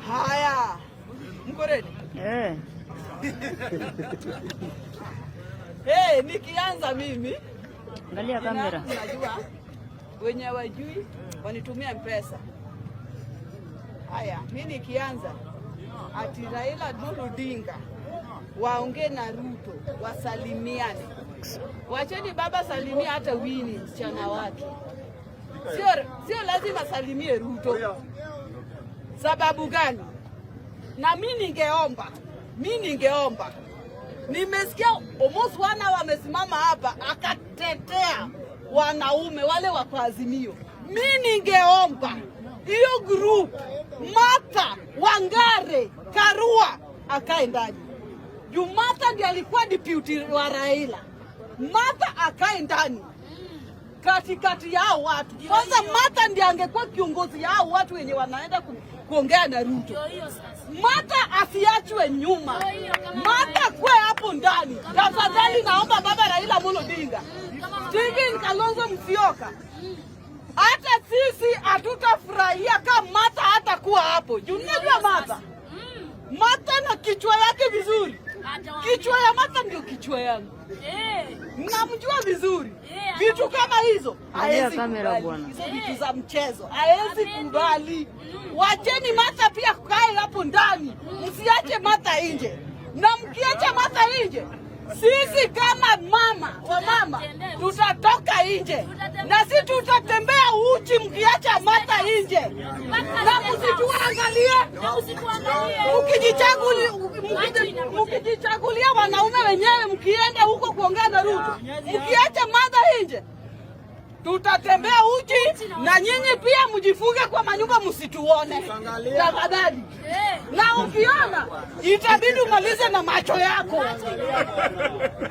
Haya. Mko ready? Nikianza mimi. Angalia kamera. Unajua wenye wajui wanitumia M-Pesa. Haya, mimi nikianza ati Raila Odinga waongee na Ruto wasalimiane. Wacheni baba salimia hata Winnie msichana wake. Sio lazima salimie Ruto. Sababu gani? Na mimi ningeomba. Nimesikia almost wana wamesimama hapa akatetea wanaume wale wa Azimio. Mimi ningeomba hiyo group Martha, Wangare, Karua akae ndani. Martha ndiye alikuwa deputy wa Raila. Martha akae ndani. Katikati yao watu. Kwanza Martha ndiye angekuwa kiongozi yao watu wenye wanaenda kuongea na Ruto. Martha asiachwe nyuma. Martha kwe hapo ndani. Tafadhali naomba baba Raila Odinga. Stephen Kalonzo Musyoka. Hata sisi hatutafurahia kama Martha hatakuwa hapo. Unajua Martha na kichwa yake vizuri. Kichwa ya Martha ndio kichwa yangu. Mnamjua vizuri. Vitu kama hizo haezi kubali. Hizo vitu za mchezo haezi kubali. Wacheni Martha pia kukae hapo ndani. Msiache Martha nje. Na mkiacha Martha nje, sisi kama mama tutatoka nje. Na sisi tutatembea uchi mkiacha Martha nje. Na msituangalie. Mkijichagulia wanaume wenyewe mkienda huko kuongea na Ruto. Mkiacha Martha nje, tutatembea uchi na nyinyi pia mjifunge kwa manyumba msituone. Tafadhali. Na ukiona itabidi umalize na macho yako.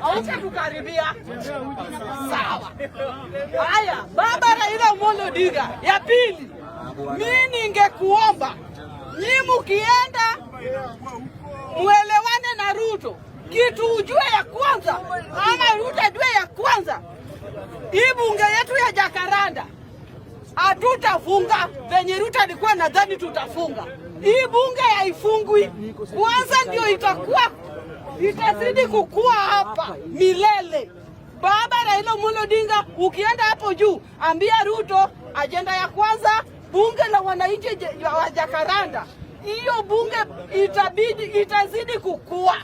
Hautatukaribia. Sawa. Haya, baba Raila Odinga. Ya pili, mimi ningekuomba nyinyi mkienda muelewane na Ruto. Kitu ujue ya kwanza, ama Ruto ajue ya kwanza, hii bunge yetu ya Jakaranda hatutafunga venye Ruto alikuwa nadhani tutafunga. Hii bunge haifungwi. Kwanza ndio itazidi kukua hapa milele. Baba Raila Odinga, ukienda hapo juu, ambia Ruto ajenda ya kwanza bunge la wananchi wa Jakaranda. Hiyo bunge itazidi kukua.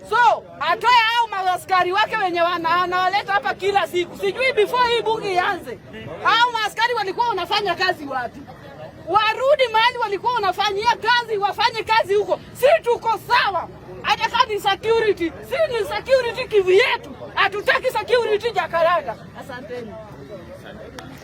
So, atoe hao maaskari wake wenye wanawaleta hapa kila siku. Sijui before hii bunge ianze, hao maaskari walikuwa wanafanya kazi wapi? Warudi mahali walikuwa wanafanyia kazi, wafanye kazi huko. Si tuko sawa. Hata kama ni security, si ni security kivu yetu. Hatutaki security Jakaranda. Asanteni.